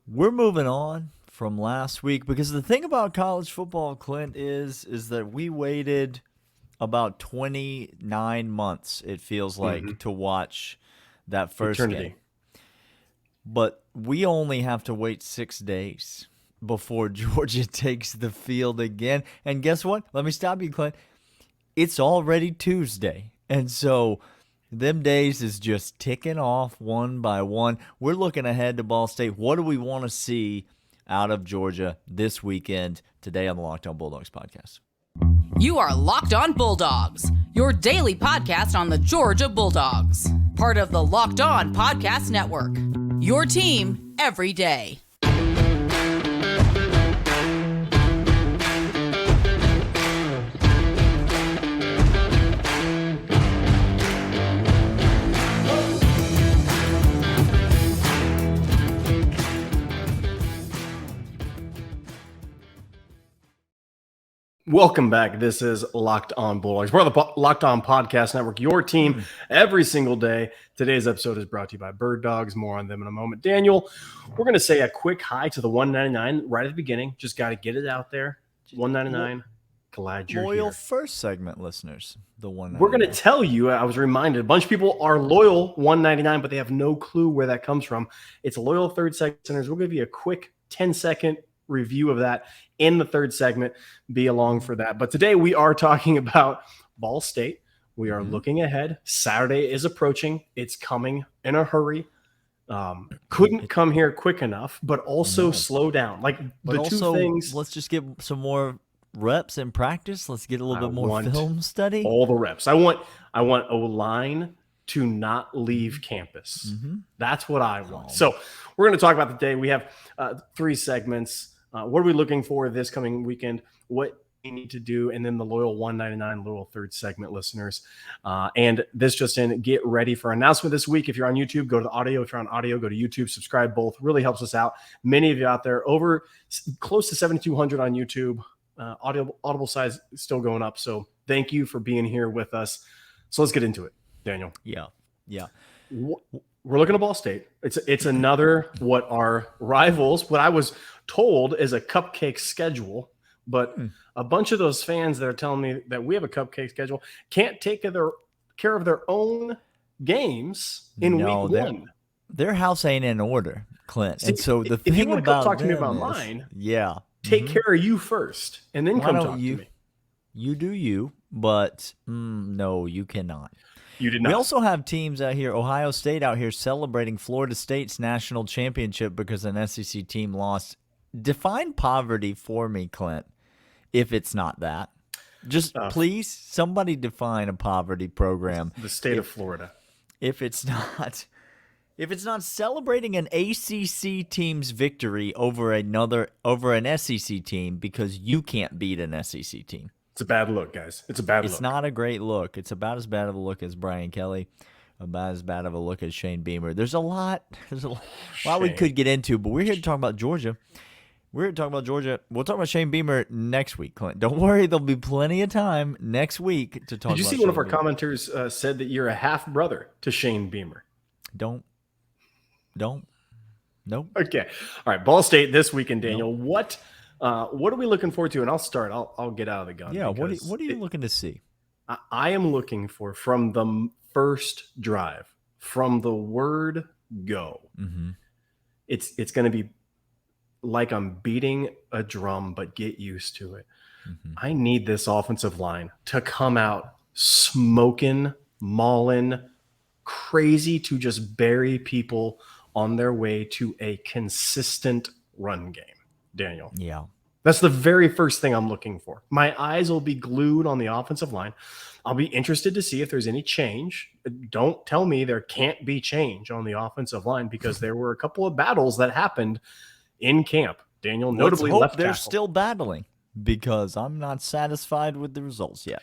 We're moving on from last week because the thing about college football, Clint, is that we waited about 29 months, it feels like, Hmm. to watch that first game. Eternity. But we only have to wait 6 days before Georgia takes the field again. And guess what? Let me stop you, Clint. It's already Tuesday. And so them days is just ticking off one by one. We're looking ahead to Ball State. What do we want to see out of Georgia this weekend today on the Locked On Bulldogs podcast? You are Locked On Bulldogs, your daily podcast on the Georgia Bulldogs, part of the Locked On Podcast Network. Your team every day. Welcome back. This is Locked On Bulldogs. We're on the Locked On Podcast Network, your team every single day. Today's episode is brought to you by Birddogs. More on them in a moment. Daniel, we're going to say a quick hi to the 199 right at the beginning. Just got to get it out there. 199. Glad you're Loyal here. first segment listeners, the one. We're going to tell you, I was reminded, a bunch of people are loyal 199, but they have no clue where that comes from. It's loyal third segment listeners. We'll give you a quick 10-second review of that in the third segment. Be along for that. But today we are talking about Ball State. We are looking ahead. Saturday is approaching. It's coming in a hurry. Couldn't come here quick enough, but also slow down. Like But the two also, things. let's just get some more reps in practice. Let's get a little bit more want film study. All the reps. I want O-line to not leave campus. That's what I want. So we're going to talk about the day. We have 3 segments. What are we looking for this coming weekend? What we need to do, and then the loyal 199 loyal third segment listeners. And this just in, get ready for announcement this week. If you're on YouTube, go to the audio. If you're on audio, go to YouTube. Subscribe. Both really helps us out. Many of you out there, over close to 7,200 on YouTube. Audible size is still going up. So thank you for being here with us. So let's get into it, Daniel. Yeah. We're looking at Ball State. It's another what our rivals, what I was told is a cupcake schedule, but a bunch of those fans that are telling me that we have a cupcake schedule can't take care of their own games in week one. Their house ain't in order, Clint. See, and so the if thing you want to about talk to me them about is, mine, yeah, take care of you first, and then Why come don't talk you, to me. You do you, but no, you cannot. You did not. We also have teams out here, Ohio State out here celebrating Florida State's national championship because an SEC team lost. Define poverty for me, Clint, if it's not that. Just please, somebody define a poverty program. The state of Florida. If it's not celebrating an ACC team's victory over an SEC team because you can't beat an SEC team. It's a bad look, guys. It's a bad look. It's not a great look. It's about as bad of a look as Brian Kelly, about as bad of a look as Shane Beamer. There's a lot we could get into, but we're here to talk about Georgia. We'll talk about Shane Beamer next week, Clint. Don't worry, there'll be plenty of time next week to talk about. Did you see one of our commenters said that you're a half brother to Shane Beamer? Don't. Nope. Okay. All right. Ball State this weekend, Daniel. Nope. What are we looking forward to? And I'll start. I'll get out of the gun. Yeah. What are you looking to see? I am looking for, from the first drive, from the word go. It's going to be like I'm beating a drum, but get used to it. I need this offensive line to come out smoking, mauling, crazy to just bury people on their way to a consistent run game, Daniel. Yeah. That's the very first thing I'm looking for. My eyes will be glued on the offensive line. I'll be interested to see if there's any change. Don't tell me there can't be change on the offensive line, because there were a couple of battles that happened in camp, Daniel, notably Let's hope left they're tackle. still battling, because I'm not satisfied with the results yet.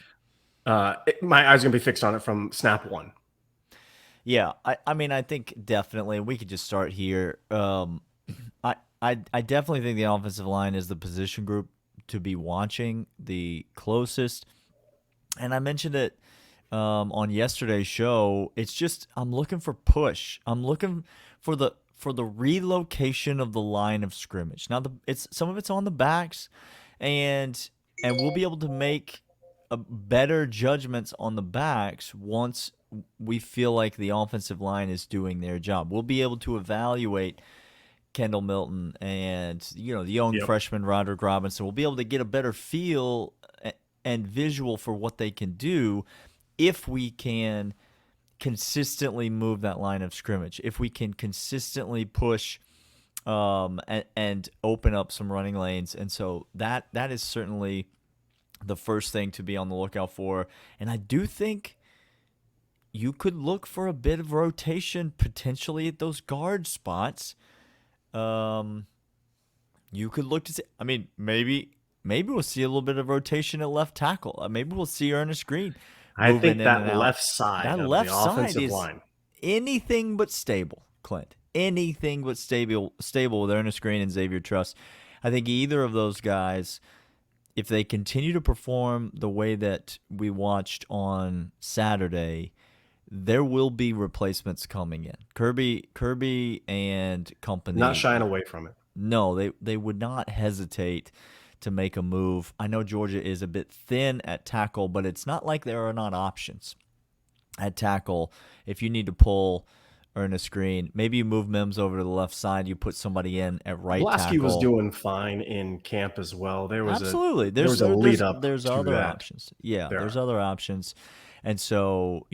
My eyes are going to be fixed on it from snap one. Yeah, I mean, I think definitely we could just start here. I definitely think the offensive line is the position group to be watching the closest. And I mentioned it on yesterday's show. It's just I'm looking for push. I'm looking for for the relocation of the line of scrimmage. Now, it's some of it's on the backs, and we'll be able to make better judgments on the backs once we feel like the offensive line is doing their job. We'll be able to evaluate Kendall Milton and the young freshman Roderick Robinson. We'll be able to get a better feel and visual for what they can do if we can consistently move that line of scrimmage, if we can consistently push and open up some running lanes. And so that is certainly the first thing to be on the lookout for. And I do think you could look for a bit of rotation potentially at those guard spots. You could look to see, maybe we'll see a little bit of rotation at left tackle. Maybe we'll see Ernest Green. I think that left side of the offensive line, anything but stable, Clint. Anything but stable with Ernest Green and Xavier Truss. I think either of those guys, if they continue to perform the way that we watched on Saturday, there will be replacements coming in. Kirby and company. Not shying away from it. No, they would not hesitate to make a move. I know Georgia is a bit thin at tackle, but it's not like there are not options at tackle. If you need to pull Ernest Green, maybe you move Mims over to the left side, you put somebody in at right Blasky tackle. was doing fine in camp as well. There was absolutely there's a lead up. There's to other that. options. Yeah, there's other options. And so,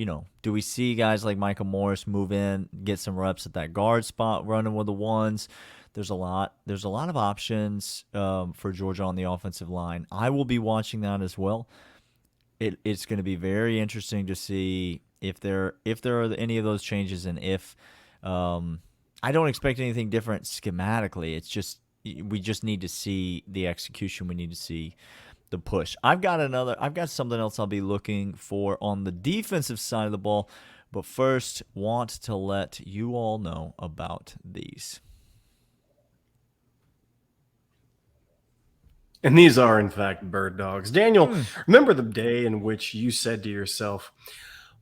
do we see guys like Michael Morris move in, get some reps at that guard spot, running with the ones? There's a lot of options for Georgia on the offensive line. I will be watching that as well. It's going to be very interesting to see if there are any of those changes, and if I don't expect anything different schematically. It's just we just need to see the execution. We need to see the push. I've got something else I'll be looking for on the defensive side of the ball, but first want to let you all know about these. And these are, in fact, Birddogs. Daniel, remember the day in which you said to yourself,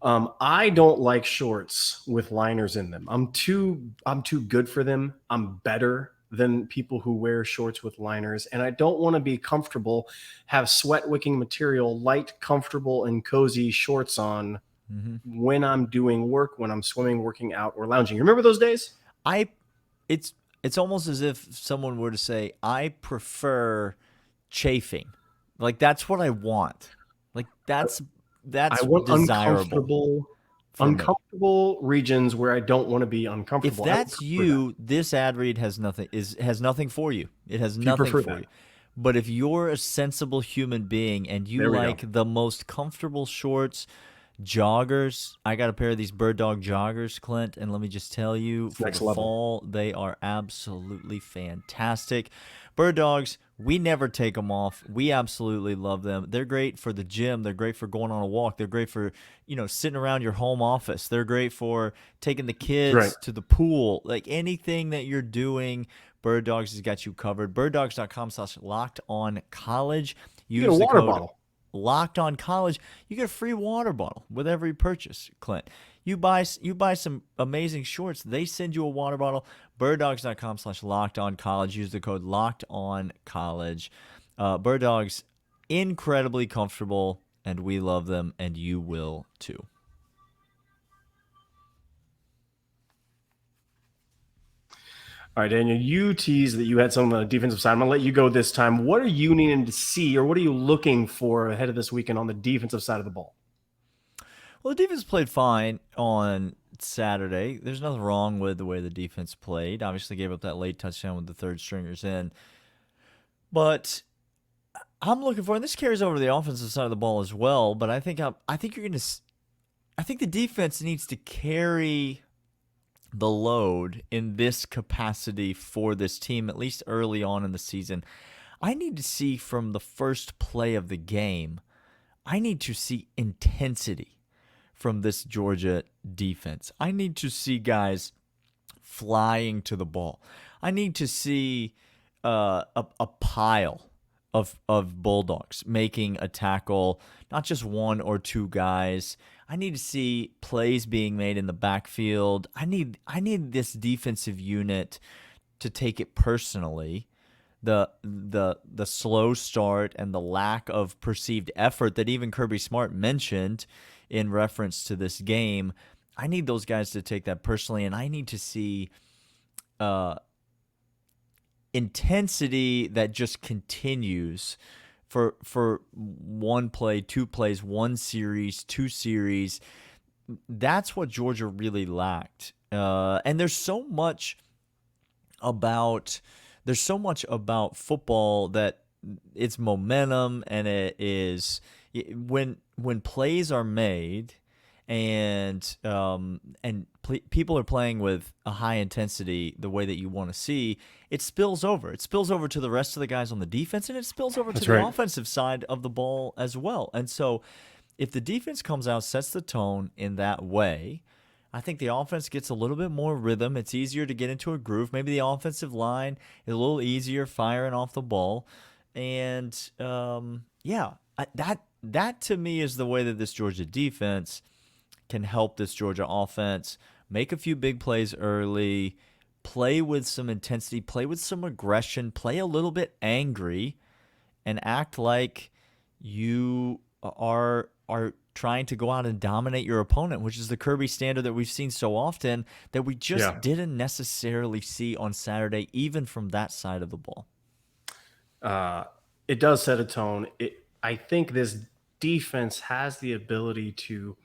I don't like shorts with liners in them. I'm too good for them. I'm better than people who wear shorts with liners. And I don't want to be comfortable, have sweat wicking material, light, comfortable, and cozy shorts on when I'm doing work, when I'm swimming, working out, or lounging. You remember those days? It's almost as if someone were to say, I prefer chafing. Like, that's what I want. Like, that's I want desirable. Uncomfortable regions where I don't want to be uncomfortable. If that's you, this ad read has nothing for you. It has nothing for you. But if you're a sensible human being and you like the most comfortable shorts, joggers, I got a pair of these Birddog joggers, Clint, and let me just tell you, for the fall, they are absolutely fantastic. Birddogs, we never take them off. We absolutely love them. They're great for the gym. They're great for going on a walk. They're great for, sitting around your home office. They're great for taking the kids to the pool. Like, anything that you're doing, Birddogs has got you covered. Birddogs.com/lockedoncollege. You get a water bottle. Locked On College, you get a free water bottle with every purchase, Clint. You buy some amazing shorts, they send you a water bottle. Birddogs.com/lockedoncollege. Use the code lockedoncollege. Birddogs, incredibly comfortable, and we love them, and you will too. All right, Daniel, you teased that you had some on the defensive side. I'm going to let you go this time. What are you needing to see, or what are you looking for ahead of this weekend on the defensive side of the ball? Well, the defense played fine on Saturday. There's nothing wrong with the way the defense played. Obviously gave up that late touchdown with the third stringers in. But I'm looking for, and this carries over to the offensive side of the ball as well, but I think the defense needs to carry the load in this capacity for this team, at least early on in the season. I need to see from the first play of the game, I need to see intensity from this Georgia defense. I need to see guys flying to the ball. I need to see a pile of Bulldogs making a tackle, not just one or two guys. I need to see plays being made in the backfield. I need this defensive unit to take it personally. The slow start and the lack of perceived effort that even Kirby Smart mentioned in reference to this game, I need those guys to take that personally, and I need to see intensity that just continues for one play, two plays, one series, two series. That's what Georgia really lacked. And there's so much about football that it's momentum, and it is when plays are made and people are playing with a high intensity the way that you want to see, it spills over. It spills over to the rest of the guys on the defense, and it spills over to the offensive side of the ball as well. And so if the defense comes out, sets the tone in that way, I think the offense gets a little bit more rhythm. It's easier to get into a groove. Maybe the offensive line is a little easier firing off the ball. And, that to me is the way that this Georgia defense can help this Georgia offense make a few big plays early, play with some intensity, play with some aggression, play a little bit angry, and act like you are trying to go out and dominate your opponent, which is the Kirby standard that we've seen so often that we just didn't necessarily see on Saturday, even from that side of the ball. It does set a tone. I think this defense has the ability to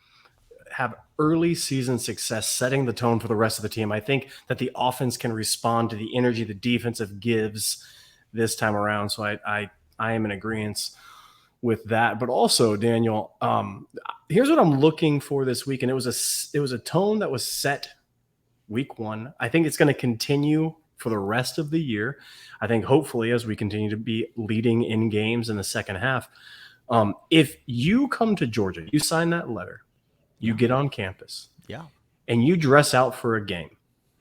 have early season success setting the tone for the rest of the team. I think that the offense can respond to the energy the defensive gives this time around. So I am in agreement with that. But also, Daniel, here's what I'm looking for this week. And it was a tone that was set week one. I think it's going to continue for the rest of the year. I think hopefully as we continue to be leading in games in the second half, if you come to Georgia, you sign that letter, you get on campus, and you dress out for a game.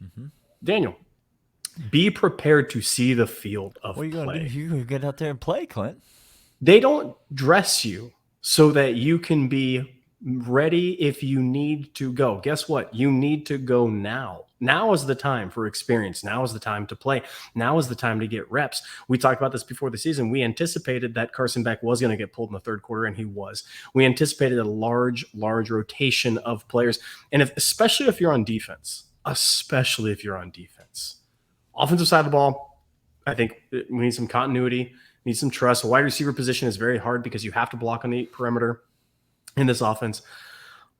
Mm-hmm. Daniel, be prepared to see the field of play. What are you going to do? You're going to get out there and play, Clint. They don't dress you so that you can be ready if you need to go. Guess what? You need to go now. Now is the time for experience. Now is the time to play. Now is the time to get reps. We talked about this before the season. We anticipated that Carson Beck was going to get pulled in the third quarter, and he was. We anticipated a large rotation of players. And especially if you're on defense, offensive side of the ball, I think we need some continuity, need some trust. A wide receiver position is very hard because you have to block on the perimeter in this offense.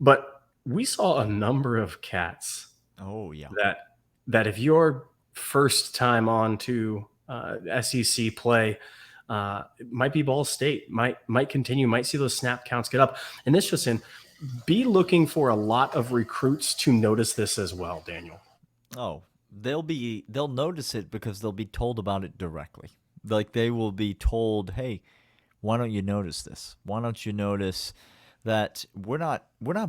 But we saw a number of cats that if you're first time on to SEC play, it might be Ball State, might continue, might see those snap counts get up. And this just be looking for a lot of recruits to notice this as well, Daniel. Oh, they'll notice it because they'll be told about it directly. Like they will be told, hey, why don't you notice this? Why don't you notice that we're not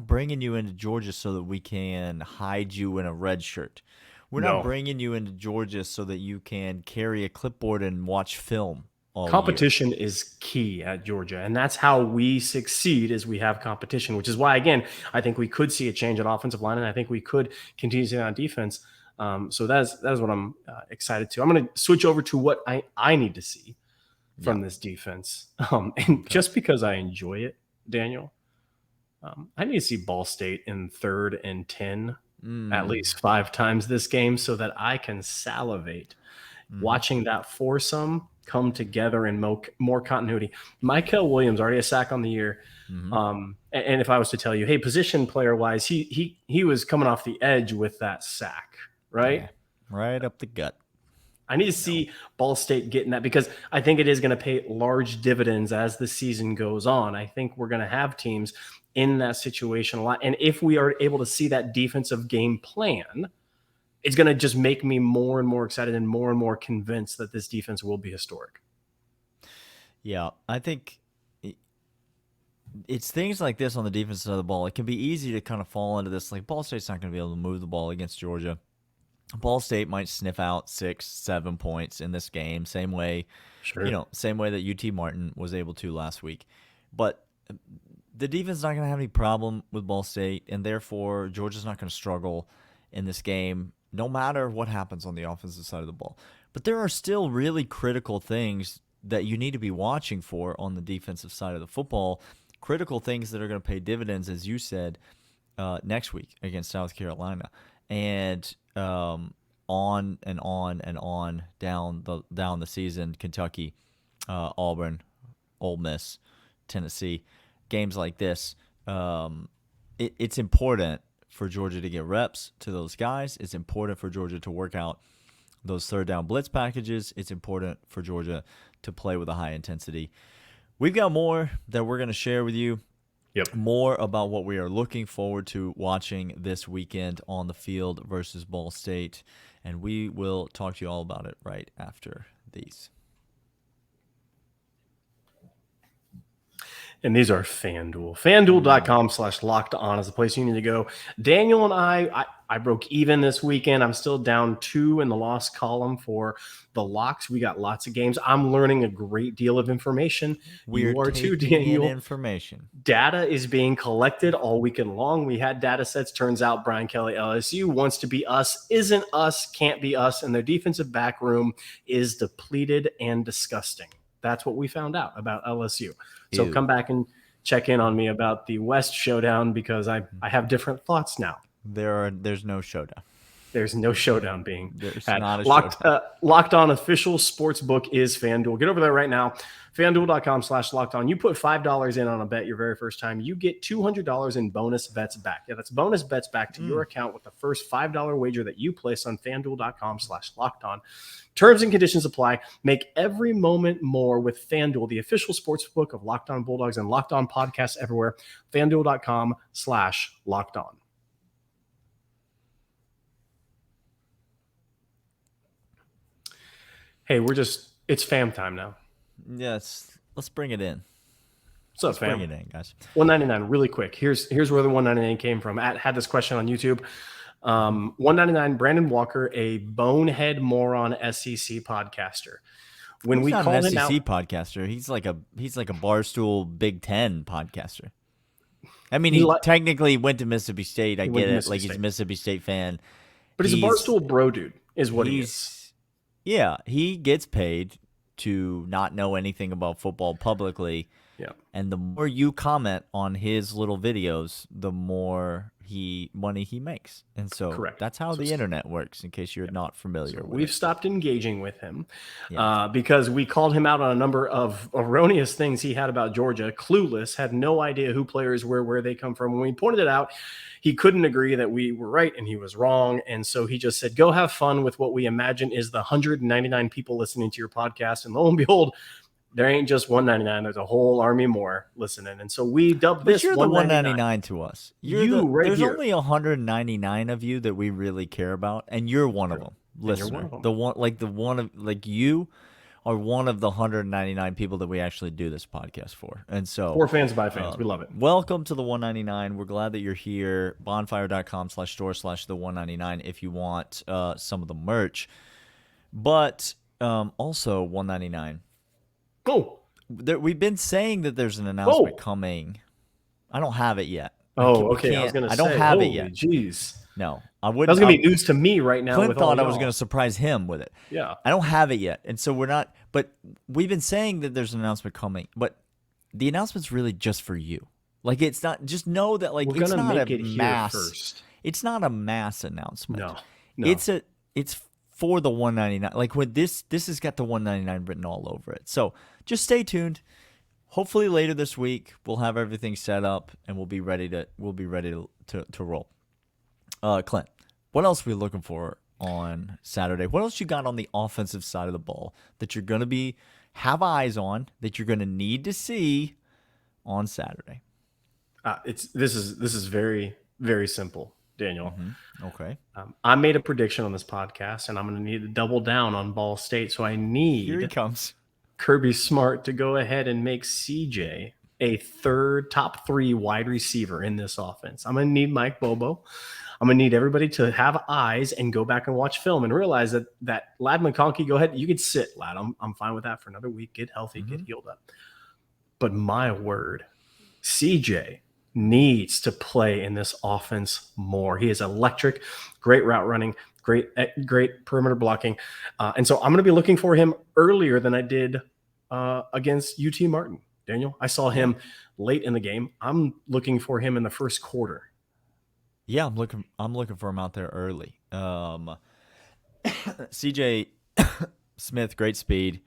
bringing you into Georgia so that we can hide you in a red shirt. We're not bringing you into Georgia so that you can carry a clipboard and watch film all Competition is key at Georgia, and that's how we succeed is we have competition, which is why, again, I think we could see a change at offensive line, and I think we could continue to see that on defense. So that is what I'm excited to. I'm going to switch over to what I need to see from this defense. Just because I enjoy it, Daniel, I need to see Ball State in 3rd and 10 at least 5 times this game so that I can salivate watching that foursome come together in more continuity. Michael Williams, already a sack on the year. And if I was to tell you, hey, position player wise, he was coming off the edge with that sack, right? Yeah, right up the gut. I need to see Ball State getting that because I think it is going to pay large dividends as the season goes on. I think we're going to have teams in that situation a lot. And if we are able to see that defensive game plan, it's going to just make me more and more excited and more convinced that this defense will be historic. Yeah, I think it's things like this on the defense side of the ball. It can be easy to kind of fall into this, like Ball State's not going to be able to move the ball against Georgia. Ball State might sniff out 6-7 points in this game, same way, same way that UT Martin was able to last week. But the defense is not going to have any problem with Ball State, and therefore Georgia's not going to struggle in this game, no matter what happens on the offensive side of the ball. But there are still really critical things that you need to be watching for on the defensive side of the football, critical things that are going to pay dividends, as you said, next week against South Carolina. And on and on and on down the season, Kentucky, Auburn, Ole Miss, Tennessee, games like this, it's important for Georgia to get reps to those guys. It's important for Georgia to work out those third down blitz packages. It's important for Georgia to play with a high intensity. We've got more that we're going to share with you. Yep. More about what we are looking forward to watching this weekend on the field versus Ball State. And we will talk to you all about it right after these. And these are FanDuel. FanDuel.com/lockedon is the place you need to go. Daniel and I broke even this weekend. I'm still down 2 in the loss column for the locks. We got lots of games. I'm learning a great deal of information. We're you are too, taking Daniel. in information. Data is being collected all weekend long. We had data sets. Turns out Brian Kelly LSU wants to be us, isn't us, can't be us, and their defensive back room is depleted and disgusting. That's what we found out about LSU. So come back and check in on me about the West showdown, because I have different thoughts now. There's no showdown. There's no showdown being had. Not a showdown. Locked On official sports book is FanDuel. Get over there right now. FanDuel.com/lockedon. You put $5 in on a bet your very first time, you get $200 in bonus bets back. Yeah, that's bonus bets back to your account with the first $5 wager that you place on FanDuel.com/lockedon. Terms and conditions apply. Make every moment more with FanDuel, the official sports book of Locked On Bulldogs and Locked On podcasts everywhere. FanDuel.com/lockedon. Hey, it's fam time now. Yes, let's bring it in. What's up, let's fam? Bring it in, guys. 199, really quick. Here's where the 199 came from. Had this question on YouTube. 199, Brandon Walker, a bonehead moron SEC podcaster. When He's we not called an him out, SEC podcaster. He's like a Barstool Big Ten podcaster. I mean, he technically went to Mississippi State. I get it. Like, he's a Mississippi State fan. But he's a Barstool bro dude, is what he is. Yeah, he gets paid to not know anything about football publicly. Yeah. And the more you comment on his little videos, the more money he makes. And so Correct. That's how the internet works, in case you're not familiar with We've stopped engaging with him because we called him out on a number of erroneous things he had about Georgia. Clueless, had no idea who players were, where they come from. When we pointed it out, he couldn't agree that we were right and he was wrong. And so he just said, go have fun with what we imagine is the 199 people listening to your podcast. And lo and behold, there ain't just 199. There's a whole army more listening. And so we dubbed this you're the 199 to us. There's here. only 199 of you that we really care about, and you're one of them. Listener. You are one of the 199 people that we actually do this podcast for. And so for fans by fans. We love it. Welcome to the 199. We're glad that you're here. Bonfire.com/store/the199 if you want some of the merch. But also 199. Go. We've been saying that there's an announcement coming. I don't have it yet. Okay. I was going to say. I don't have it yet. Jeez. No, I wouldn't. That was going to be news to me right now. Clint thought I was going to surprise him with it. Yeah. I don't have it yet. And so we're not. But we've been saying that there's an announcement coming. But the announcement's really just for you. Like, it's not. Just know that, like, we're it's not make a it mass. First. It's not a mass announcement. No. It's for the 199. Like, when this has got the 199 written all over it. So just stay tuned. Hopefully later this week we'll have everything set up and we'll be ready to roll. Clint, what else are we looking for on Saturday? What else you got on the offensive side of the ball that you're going to have eyes on, that you're going to need to see on Saturday? This is very, very simple, Daniel. Mm-hmm. Okay. I made a prediction on this podcast, and I'm going to need to double down on Ball State. So I need Here he comes. Kirby Smart to go ahead and make CJ a top 3 wide receiver in this offense. I'm going to need Mike Bobo. I'm going to need everybody to have eyes and go back and watch film and realize that Lad McConkey, go ahead. You can sit, Lad. I'm fine with that for another week. Get healthy, get healed up. But my word, CJ needs to play in this offense more. He is electric, great route running, great perimeter blocking. And so I'm going to be looking for him earlier than I did against UT Martin. Daniel, I saw him late in the game. I'm looking for him in the first quarter. Yeah, I'm looking for him out there early. CJ Smith, great speed.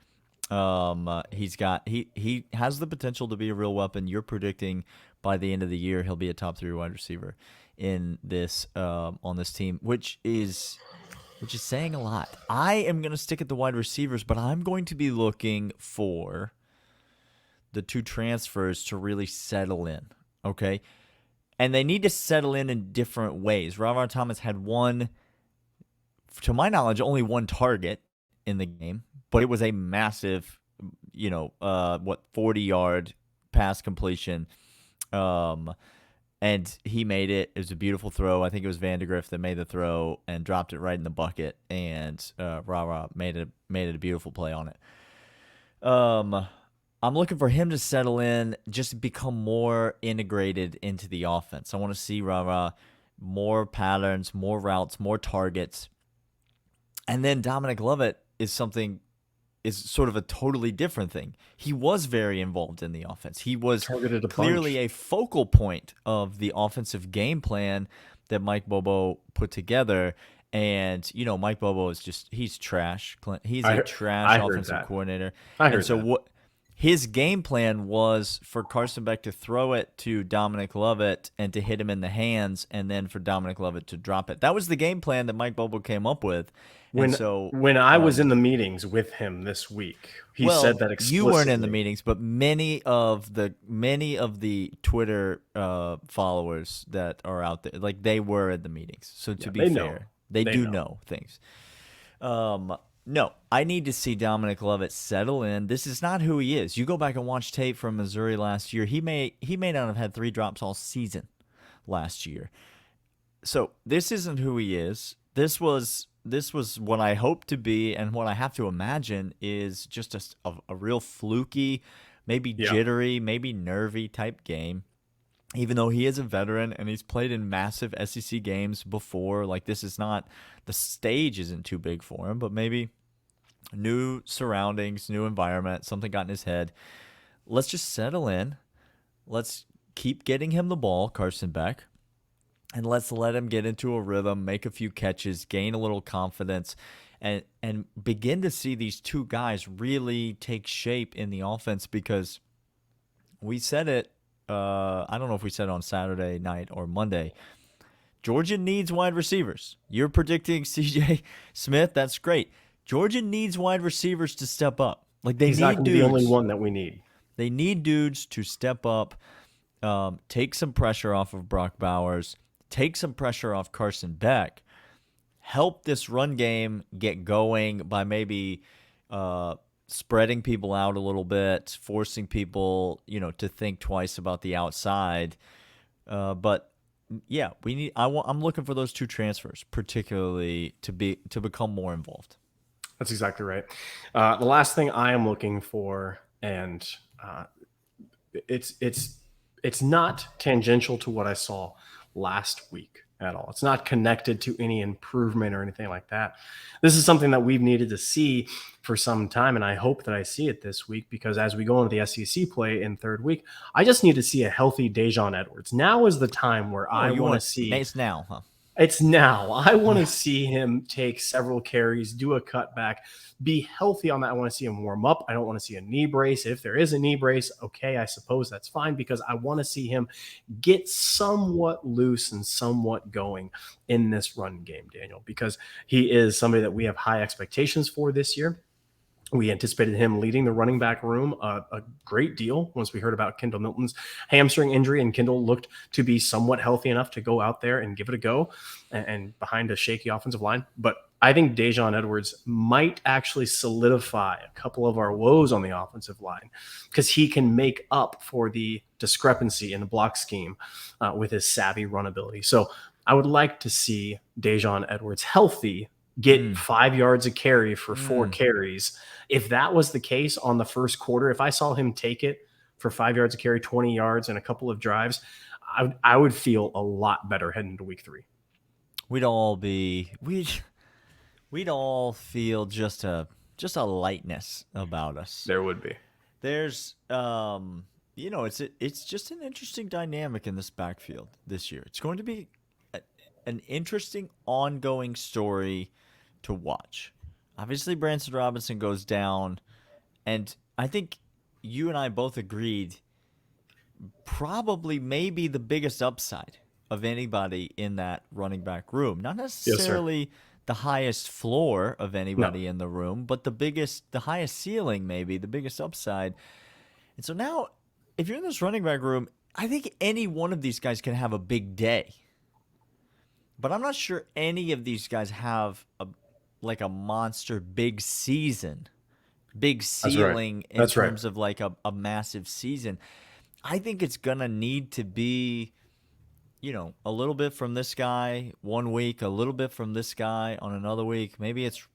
He has the potential to be a real weapon. You're predicting by the end of the year he'll be a top 3 wide receiver in this on this team, which is saying a lot. I am going to stick at the wide receivers, but I'm going to be looking for the 2 transfers to really settle in, okay? And they need to settle in different ways. Rivalry Thomas had to my knowledge, only 1 target in the game, but it was a massive, 40-yard pass completion. And he made it. It was a beautiful throw. I think it was Vandegrift that made the throw and dropped it right in the bucket, and Rara made it a beautiful play on it. I'm looking for him to settle in, just become more integrated into the offense. I want to see Rara more patterns, more routes, more targets. And then Dominic Lovett is sort of a totally different thing. He was very involved in the offense. He was clearly a focal point of the offensive game plan that Mike Bobo put together. And, Mike Bobo is he's trash, Clint. He's a trash offensive coordinator. His game plan was for Carson Beck to throw it to Dominic Lovett and to hit him in the hands, and then for Dominic Lovett to drop it. That was the game plan that Mike Bobo came up with. When I was in the meetings with him this week, he said that explicitly. You weren't in the meetings, but many of the Twitter followers that are out there, like, they were in the meetings. So to be fair, they do know things. No, I need to see Dominic Lovett settle in. This is not who he is. You go back and watch tape from Missouri last year. He may not have had 3 drops all season last year. So this isn't who he is. This was what I hope to be, and what I have to imagine is just a real fluky, maybe jittery, maybe nervy type game. Even though he is a veteran and he's played in massive SEC games before, like, this is not, the stage isn't too big for him, but maybe new surroundings, new environment, something got in his head. Let's just settle in. Let's keep getting him the ball, Carson Beck, and let's let him get into a rhythm, make a few catches, gain a little confidence, and begin to see these 2 guys really take shape in the offense, because we said it, I don't know if we said it on Saturday night or Monday, Georgia needs wide receivers. You're predicting CJ Smith. That's great. Georgia needs wide receivers to step up. Like, they He's need not dudes. the only one that we need. They need dudes to step up, take some pressure off of Brock Bowers, take some pressure off Carson Beck, help this run game get going by maybe spreading people out a little bit, forcing people, to think twice about the outside. But yeah, I'm looking for those 2 transfers, particularly to become more involved. That's exactly right. The last thing I am looking for, and it's not tangential to what I saw last week at all. It's not connected to any improvement or anything like that. This is something that we've needed to see for some time, and I hope that I see it this week, because as we go into the SEC play in 3rd week, I just need to see a healthy Dejon Edwards. Now is the time where I want to see. It's now, huh? It's now. I want to see him take several carries, do a cutback, be healthy on that. I want to see him warm up. I don't want to see a knee brace. If there is a knee brace, okay, I suppose that's fine, because I want to see him get somewhat loose and somewhat going in this run game, Daniel, because he is somebody that we have high expectations for this year. We anticipated him leading the running back room a great deal once we heard about Kendall Milton's hamstring injury, and Kendall looked to be somewhat healthy enough to go out there and give it a go and behind a shaky offensive line. But I think Dejon Edwards might actually solidify a couple of our woes on the offensive line, because he can make up for the discrepancy in the block scheme with his savvy run ability. So I would like to see Dejon Edwards healthy, get 5 yards a carry for 4 carries. If that was the case on the first quarter, if I saw him take it for 5 yards a carry, 20 yards, and a couple of drives, I would feel a lot better heading into week 3. We'd all feel just a lightness about us. There would be. There's it's just an interesting dynamic in this backfield this year. It's going to be an interesting ongoing story to watch. Obviously, Branson Robinson goes down, and I think you and I both agreed probably maybe the biggest upside of anybody in that running back room. Not necessarily the highest floor of anybody in the room, but the highest ceiling maybe, the biggest upside. And so now, if you're in this running back room, I think any one of these guys can have a big day. But I'm not sure any of these guys have a monster big season, big ceiling in terms of like a massive season. I think it's going to need to be, a little bit from this guy 1 week, a little bit from this guy on another week. Maybe it's,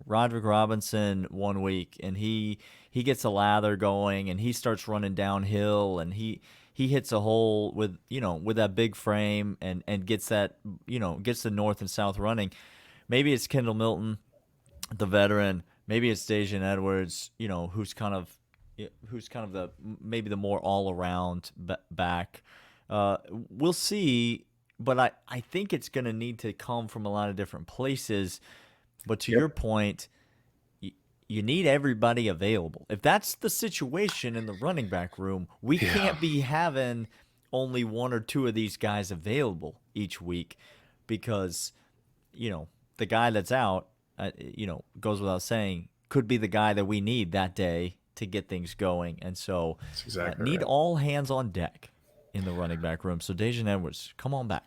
Roderick Robinson 1 week, and he gets a lather going, and he starts running downhill, and he hits a hole with that big frame and gets that, gets the north and south running. Maybe it's Kendall Milton, the veteran. Maybe it's Dejon Edwards, who's kind of the maybe the more all around back. We'll see, but I think it's going to need to come from a lot of different places. But to your point, you need everybody available. If that's the situation in the running back room, we can't be having only 1 or 2 of these guys available each week, because, the guy that's out, goes without saying, could be the guy that we need that day to get things going. And so need all hands on deck in the running back room. So Dejon Edwards, come on back.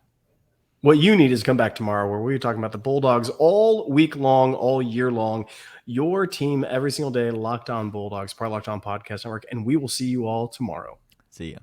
What you need is come back tomorrow, where we're talking about the Bulldogs all week long, all year long. Your team every single day, Locked On Bulldogs, part of Locked On Podcast Network, and we will see you all tomorrow. See ya.